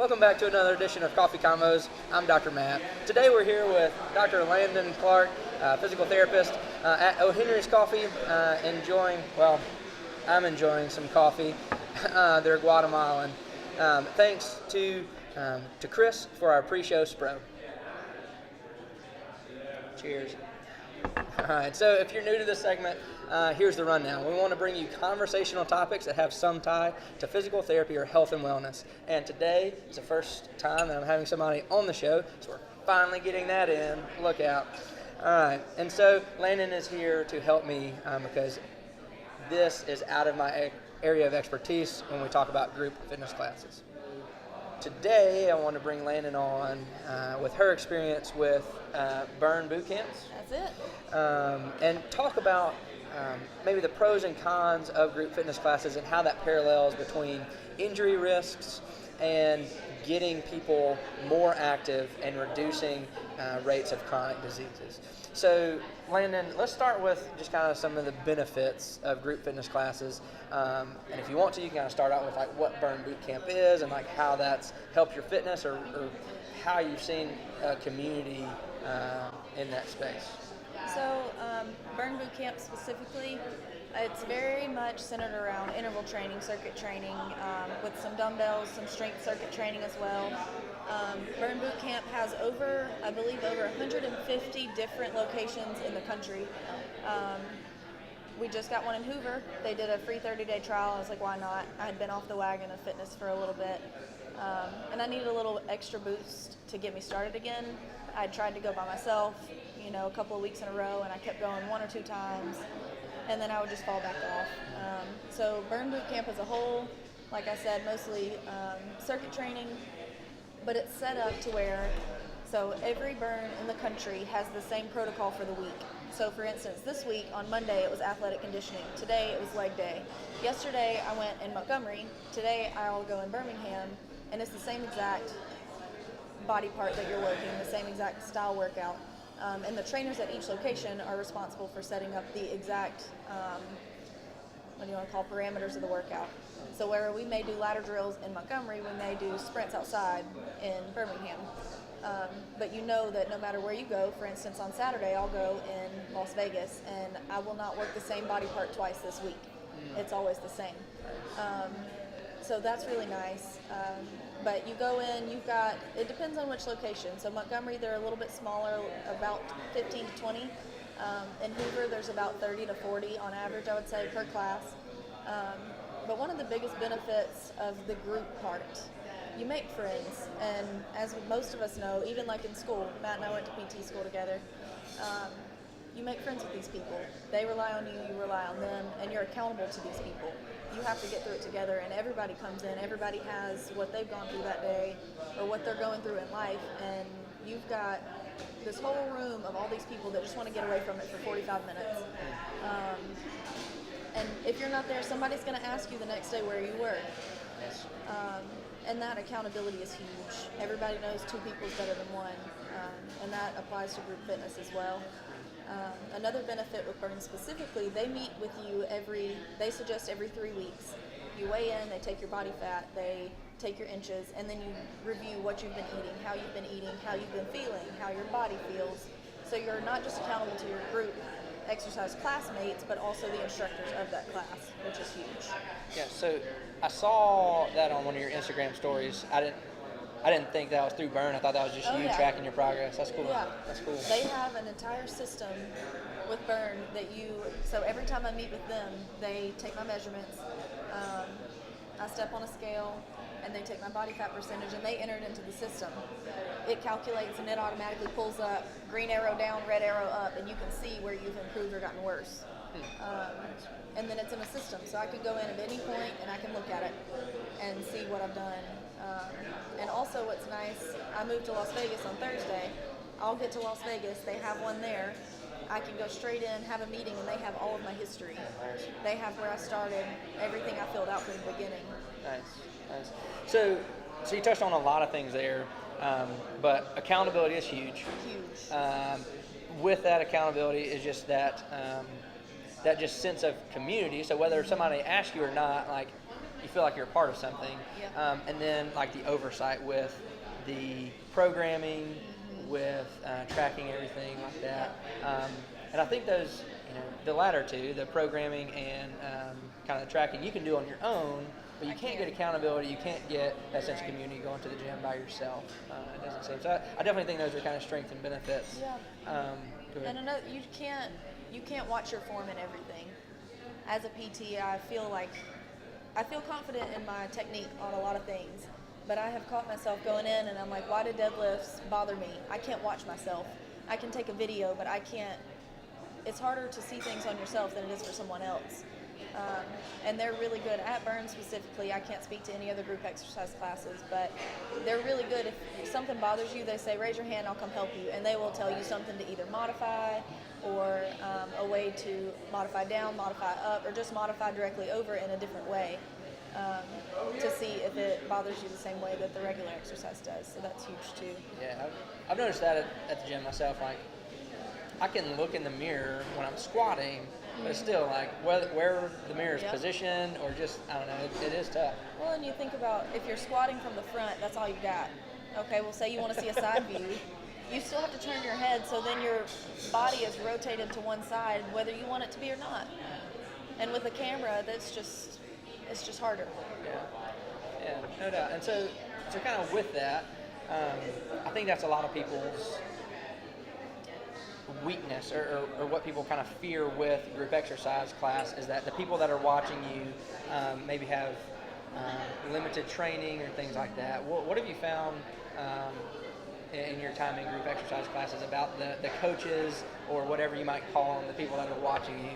Welcome back to another edition of Coffee Convos. I'm Dr. Matt. Today we're here with Dr. Landyn Clark, physical therapist at O. Henry's Coffee, I'm enjoying some coffee. They're Guatemalan. Thanks to Chris for our pre-show spro. Cheers. All right, so if you're new to this segment, here's the rundown. We want to bring you conversational topics that have some tie to physical therapy or health and wellness. And today is the first time that I'm having somebody on the show, so we're finally getting that in. Look out. All right, and so Landyn is here to help me because this is out of my area of expertise when we talk about group fitness classes. Today, I want to bring Landyn on with her experience with Burn Bootcamps. That's it. And talk about maybe the pros and cons of group fitness classes and how that parallels between injury risks and getting people more active and reducing rates of chronic diseases. So, Landyn, let's start with just kind of some of the benefits of group fitness classes. And if you want to, you can kind of start out with like what Burn Bootcamp is and like how that's helped your fitness or how you've seen a community in that space. So, Burn Bootcamp specifically, it's very much centered around interval training, circuit training, with some dumbbells, some strength circuit training as well. Burn Bootcamp has over 150 different locations in the country. We just got one in Hoover. They did a free 30-day trial. I was like, why not? I had been off the wagon of fitness for a little bit, and I needed a little extra boost to get me started again. I tried to go by myself, a couple of weeks in a row, and I kept going one or two times, and then I would just fall back off. So Burn Bootcamp as a whole, like I said, mostly circuit training, but it's set up to where, so every burn in the country has the same protocol for the week. So for instance, this week on Monday it was athletic conditioning. Today it was leg day. Yesterday I went in Montgomery. Today I'll go in Birmingham, and it's the same exact body part that you're working, the same exact style workout. And the trainers at each location are responsible for setting up the exact, parameters of the workout. So where we may do ladder drills in Montgomery, we may do sprints outside in Birmingham. But you know that no matter where you go, for instance on Saturday I'll go in Las Vegas and I will not work the same body part twice this week. It's always the same. So that's really nice. But you go in, it depends on which location. So Montgomery, they're a little bit smaller, about 15 to 20. In Hoover, there's about 30 to 40 on average, I would say, per class. But one of the biggest benefits of the group part, you make friends. And as most of us know, even like in school, Matt and I went to PT school together, you make friends with these people. They rely on you, you rely on them, and you're accountable to these people. You have to get through it together, and everybody comes in. Everybody has what they've gone through that day or what they're going through in life, and you've got this whole room of all these people that just want to get away from it for 45 minutes. And if you're not there, somebody's going to ask you the next day where you were. And that accountability is huge. Everybody knows two people is better than one, and that applies to group fitness as well. Another benefit with Burn specifically, they meet with you they suggest every 3 weeks. You weigh in, they take your body fat, they take your inches, and then you review what you've been eating, how you've been feeling, how your body feels. So you're not just accountable to your group exercise classmates, but also the instructors of that class, which is huge. Yeah, so I saw that on one of your Instagram stories. I didn't think that was through Burn. I thought that was just tracking your progress. That's cool. Yeah. That's cool. They have an entire system with Burn so every time I meet with them, they take my measurements. I step on a scale, and they take my body fat percentage, and they enter it into the system. It calculates, and it automatically pulls up green arrow down, red arrow up, and you can see where you've improved or gotten worse. And then it's in a system, so I can go in at any point, and I can look at it and see what I've done. And also what's nice, I moved to Las Vegas on Thursday. I'll get to Las Vegas, they have one there. I can go straight in, have a meeting, and they have all of my history. They have where I started, everything I filled out from the beginning. Nice. So you touched on a lot of things there, but accountability is huge. Huge. With that accountability is just that just sense of community. So whether somebody asks you or not, like you feel like you're a part of something. Yeah. And then like the oversight with the programming, with tracking everything like that. And I think those, the latter two, the programming and kind of the tracking, you can do on your own, but you can't get accountability. You can't get that sense of community going to the gym by yourself. It doesn't seem. So I definitely think those are kind of strengths and benefits. Yeah. And another, you can't watch your form in everything. As a PT, I feel confident in my technique on a lot of things, but I have caught myself going in and I'm like, why do deadlifts bother me? I can't watch myself. I can take a video, but I can't. It's harder to see things on yourself than it is for someone else. And they're really good at Burn specifically. I can't speak to any other group exercise classes, but they're really good. If something bothers you, they say, raise your hand, I'll come help you. And they will tell you something to either modify or a way to modify down, modify up, or just modify directly over in a different way to see if it bothers you the same way that the regular exercise does. So that's huge too. Yeah, I've noticed that at the gym myself. Like, I can look in the mirror when I'm squatting, but it's still like where the mirror is positioned, or just, I don't know, it is tough. Well, and you think about if you're squatting from the front, that's all you got. Okay, well, say you want to see a side view, you still have to turn your head, so then your body is rotated to one side, whether you want it to be or not. And with a camera, it's just harder. Yeah, no doubt. And so kind of with that, I think that's a lot of people's weakness, or what people kind of fear with group exercise class, is that the people that are watching you maybe have limited training or things like that. What have you found in your time in group exercise classes about the coaches, or whatever you might call them, the people that are watching you?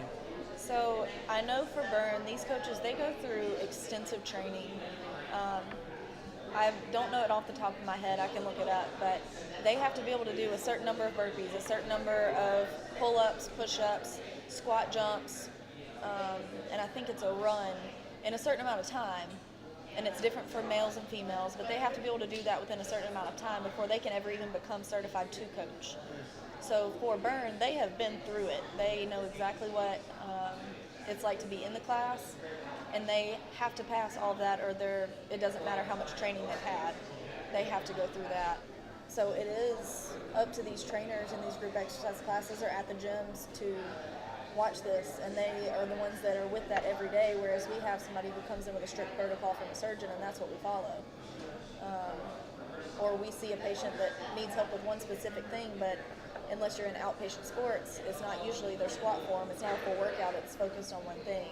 So I know for Burn, these coaches, they go through extensive training. I don't know it off the top of my head, I can look it up, but they have to be able to do a certain number of burpees, a certain number of pull-ups, push-ups, squat jumps, and I think it's a run in a certain amount of time. And it's different for males and females, but they have to be able to do that within a certain amount of time before they can ever even become certified to coach. So for Burn, they have been through it. They know exactly what it's like to be in the class, and they have to pass all of that, or it doesn't matter how much training they've had. They have to go through that. So it is up to these trainers in these group exercise classes or at the gyms to watch this, and they are the ones that are with that every day, whereas we have somebody who comes in with a strict protocol from a surgeon, and that's what we follow. Or we see a patient that needs help with one specific thing, but unless you're in outpatient sports, it's not usually their squat form, it's not a full workout, it's focused on one thing,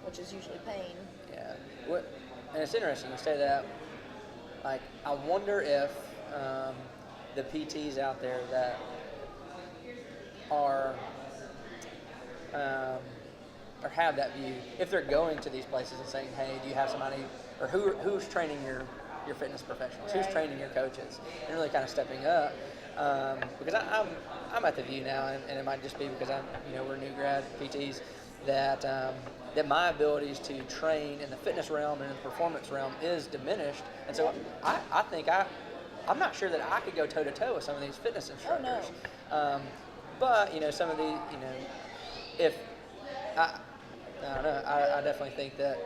which is usually pain. Yeah, and it's interesting you say that. Like, I wonder if the PTs out there that are or have that view, if they're going to these places and saying, hey, do you have somebody, or who's training your fitness professionals, right, who's training your coaches, and really kind of stepping up, because I'm at the view now, and it might just be because we're new grad PTs, that my abilities to train in the fitness realm and in the performance realm is diminished, and so I think I'm not sure that I could go toe to toe with some of these fitness instructors. Oh, no. But some of the if I don't know, I definitely think that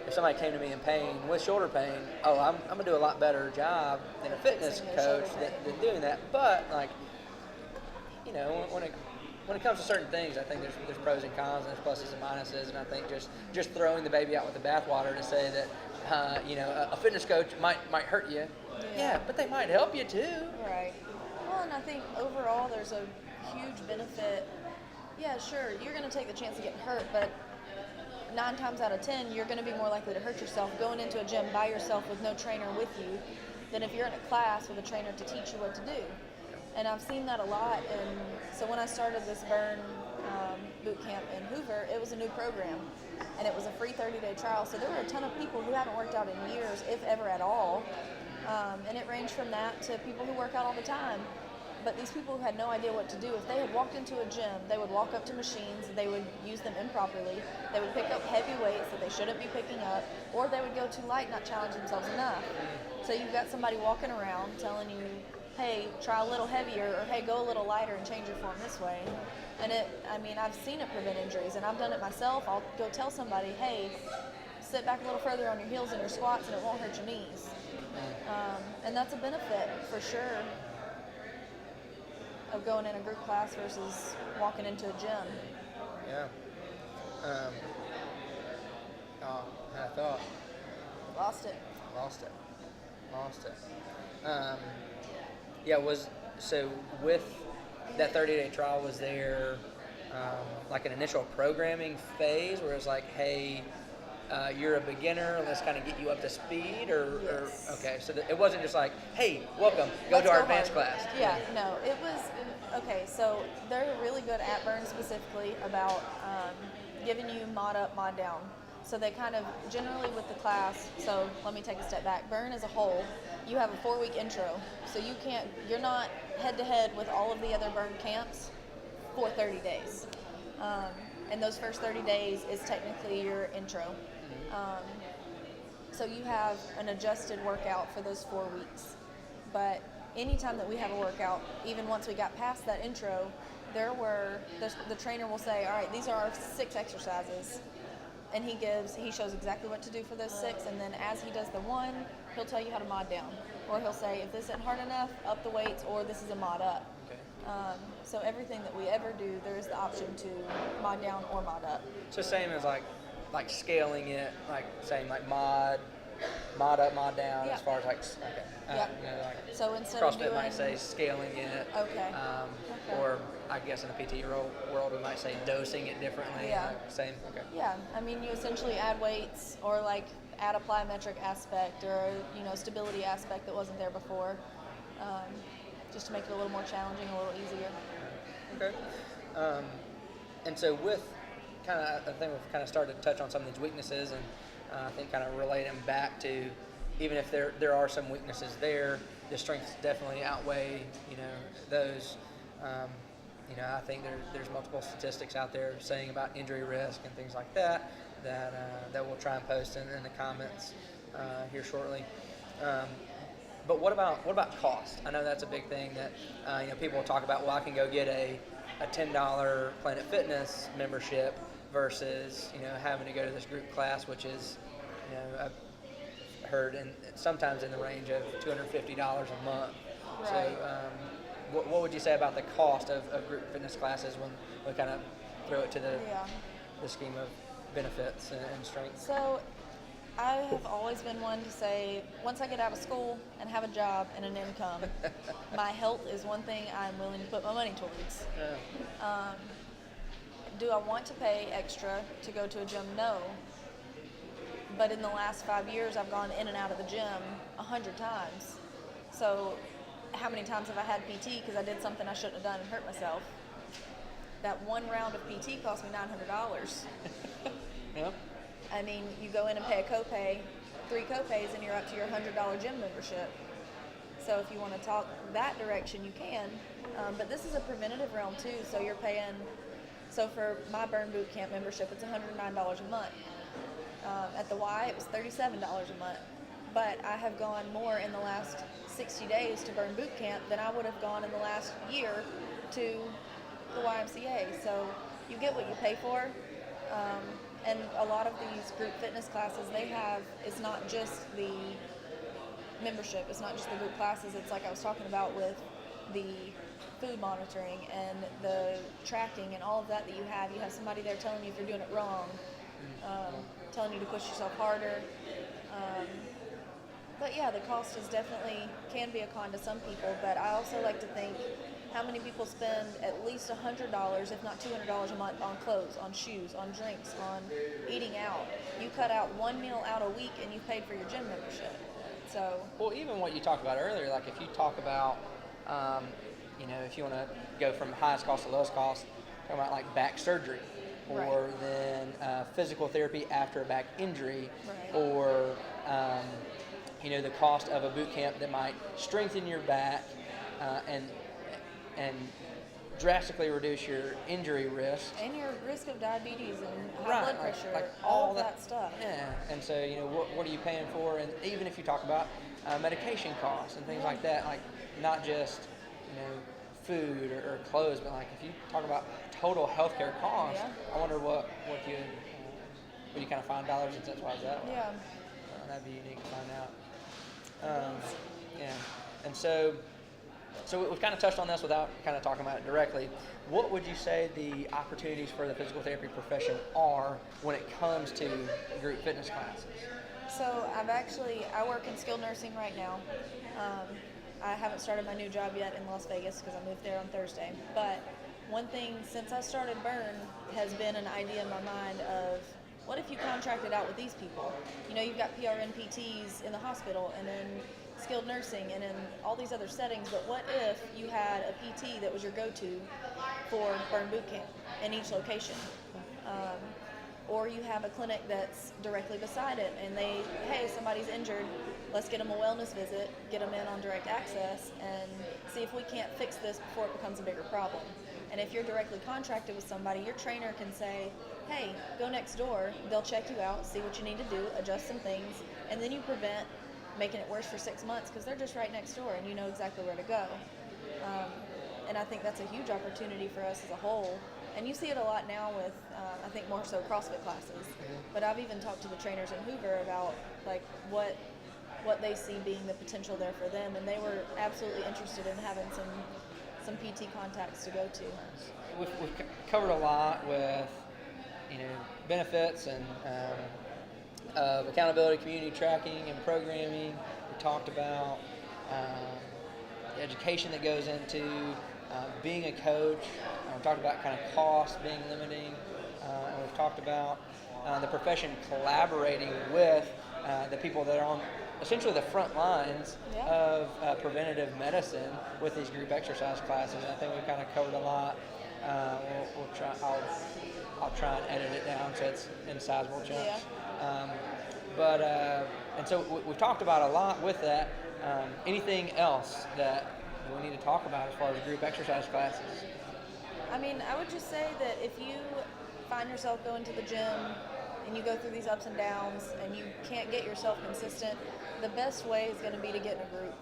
if somebody came to me in pain, with shoulder pain, I'm gonna do a lot better job than a fitness coach than doing that. But when it comes to certain things, I think there's pros and cons, and there's pluses and minuses, and I think just throwing the baby out with the bathwater to say that a fitness coach might hurt you, yeah, but they might help you too. Right. Well, and I think overall there's a huge benefit. Yeah, sure, you're going to take the chance of getting hurt, but 9 times out of 10, you're going to be more likely to hurt yourself going into a gym by yourself with no trainer with you than if you're in a class with a trainer to teach you what to do. And I've seen that a lot. And so when I started this Burn Bootcamp in Hoover, it was a new program, and it was a free 30-day trial. So there were a ton of people who haven't worked out in years, if ever at all. And it ranged from that to people who work out all the time. But these people who had no idea what to do, if they had walked into a gym, they would walk up to machines, they would use them improperly, they would pick up heavy weights that they shouldn't be picking up, or they would go too light, not challenge themselves enough. So you've got somebody walking around telling you, hey, try a little heavier, or hey, go a little lighter and change your form this way. And I've seen it prevent injuries, and I've done it myself. I'll go tell somebody, hey, sit back a little further on your heels in your squats and it won't hurt your knees. And that's a benefit for sure of going in a group class versus walking into a gym. Yeah. I thought. Lost it. So with that 30-day trial, was there like an initial programming phase where it was like, hey, you're a beginner, let's kind of get you up to speed, or okay, so it wasn't just like, hey, welcome, go to our advanced class. Yeah, no, it was, okay, so they're really good at Burn specifically about giving you mod up, mod down. So they kind of, generally with the class, so let me take a step back. Burn as a whole, you have a 4-week intro, so you're not head to head with all of the other Burn camps for 30 days. And those first 30 days is technically your intro. So you have an adjusted workout for those 4 weeks. But anytime that we have a workout, even once we got past that intro, the trainer will say, all right, these are our 6 exercises. And he shows exactly what to do for those 6, and then as he does the 1, he'll tell you how to mod down. Or he'll say, if this isn't hard enough, up the weights, or this is a mod up. Okay. So everything that we ever do, there's the option to mod down or mod up. So same as like scaling it, like saying like mod up, mod down, Yeah. as far as like, okay. Yeah. You know, like So instead CrossFit of doing, might say scaling it. Okay. Or I guess in the PT world we might say dosing it differently. Yeah. Like same. Okay. Yeah, I mean, you essentially add weights or like add a plyometric aspect or stability aspect that wasn't there before, just to make it a little more challenging, a little easier. Okay. And so with I think we've kind of started to touch on some of these weaknesses, and I think kind of relate them back to, even if there are some weaknesses there, the strengths definitely outweigh those. I think there's multiple statistics out there saying about injury risk and things like that we'll try and post in the comments here shortly. But what about cost? I know that's a big thing that people will talk about. Well, I can go get a $10 Planet Fitness membership versus having to go to this group class, which is I've heard sometimes in the range of $250 a month. Right. So what would you say about the cost of group fitness classes when we kind of throw it to the scheme of benefits and strengths? So I have always been one to say, once I get out of school and have a job and an income, my health is one thing I'm willing to put my money towards. Yeah. Do I want to pay extra to go to a gym? No. But in the last 5 years, I've gone in and out of the gym 100 times. So how many times have I had PT because I did something I shouldn't have done and hurt myself? That one round of PT cost me $900. Yep. I mean, you go in and pay a copay, 3 copays, and you're up to your $100 gym membership. So if you want to talk that direction, you can. But this is a preventative realm too, so you're paying. So for my Burn Bootcamp membership, it's $109 a month. At the Y, it was $37 a month. But I have gone more in the last 60 days to Burn Bootcamp than I would have gone in the last year to the YMCA. So you get what you pay for. And a lot of these group fitness classes it's not just the membership, it's not just the group classes, it's like I was talking about with the food monitoring and the tracking and all of that you have. You have somebody there telling you if you're doing it wrong, telling you to push yourself harder. But yeah, the cost can be a con to some people, but I also like to think how many people spend at least $100, if not $200 a month on clothes, on shoes, on drinks, on eating out. You cut out one meal out a week and you paid for your gym membership. So. Well, even what you talked about earlier, like if you talk about, if you want to go from highest cost to lowest cost, talking about like back surgery, or right. then physical therapy after a back injury, right. or the cost of a boot camp that might strengthen your back and drastically reduce your injury risk. And your risk of diabetes and high right, blood pressure, like all of that stuff. Yeah, and so, what are you paying for? And even if you talk about medication costs and things like that, like not just, food or clothes, but like if you talk about total healthcare costs, I wonder what Could you kind of find dollars and cents? Why is that? Yeah. That'd be unique to find out. Yeah. And so we've kind of touched on this without kind of talking about it directly. What would you say the opportunities for the physical therapy profession are when it comes to group fitness classes? So I work in skilled nursing right now. I haven't started my new job yet in Las Vegas because I moved there on Thursday. But one thing since I started Burn has been an idea in my mind of, what if you contracted out with these people? You know, you've got PRN PTs in the hospital and in skilled nursing and in all these other settings, but what if you had a PT that was your go-to for Burn Bootcamp in each location? Or you have a clinic that's directly beside it and hey, somebody's injured, let's get them a wellness visit, get them in on direct access and see if we can't fix this before it becomes a bigger problem. And if you're directly contracted with somebody, your trainer can say, hey, go next door, they'll check you out, see what you need to do, adjust some things, and then you prevent making it worse for 6 months because they're just right next door and you know exactly where to go. And I think that's a huge opportunity for us as a whole. And you see it a lot now with, I think more so CrossFit classes. But I've even talked to the trainers in Hoover about like what they see being the potential there for them, and they were absolutely interested in having some PT contacts to go to. We've covered a lot with benefits and of accountability, community tracking, and programming. We talked about the education that goes into being a coach. We talked about kind of cost being limiting. And we've talked about the profession collaborating with the people that are on essentially the front lines of preventative medicine with these group exercise classes. I think we kind of covered a lot. We'll try. I'll try and edit it down so it's in sizable chunks. And so we've talked about a lot with that. Anything else that we need to talk about as far as group exercise classes? I mean, I would just say that if you find yourself going to the gym and you go through these ups and downs and you can't get yourself consistent, the best way is going to be to get in a group.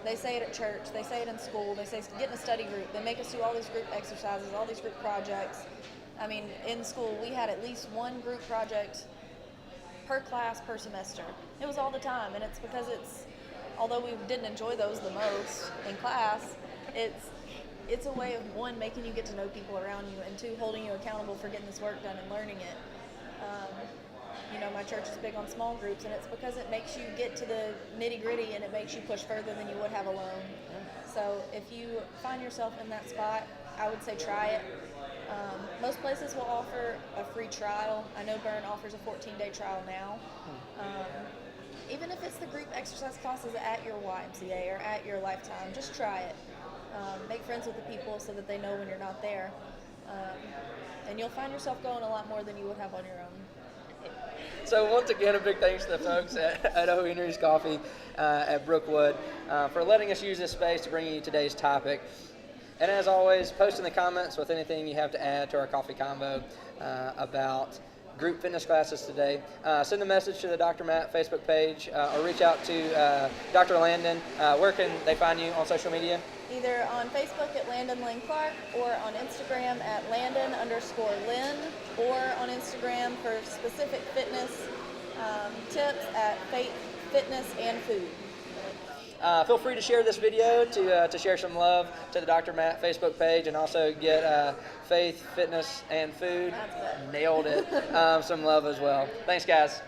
They say it at church, they say it in school, they say get in a study group. They make us do all these group exercises, all these group projects. I mean, in school, we had at least one group project per class per semester. It was all the time, and it's because although we didn't enjoy those the most in class, it's a way of, one, making you get to know people around you, and two, holding you accountable for getting this work done and learning it. My church is big on small groups, and it's because it makes you get to the nitty-gritty and it makes you push further than you would have alone. So if you find yourself in that spot, I would say try it. Most places will offer a free trial. I know Burn offers a 14-day trial now. Even if it's the group exercise classes at your YMCA or at your Lifetime, just try it. Make friends with the people so that they know when you're not there. And you'll find yourself going a lot more than you would have on your own. So once again, a big thanks to the folks at O. Henry's Coffee at Brookwood for letting us use this space to bring you today's topic. And as always, post in the comments with anything you have to add to our Coffee Convo about group fitness classes today. Send a message to the Dr. Matt Facebook page or reach out to Dr. Landyn. Where can they find you on social media? Either on Facebook at Landyn Clark or on Instagram at Landyn_Lynn, or on Instagram for specific fitness tips at Faith, Fitness, and Food. Feel free to share this video to share some love to the Dr. Matt Facebook page, and also get Faith, Fitness, and Food. Nailed it. Some love as well. Thanks, guys.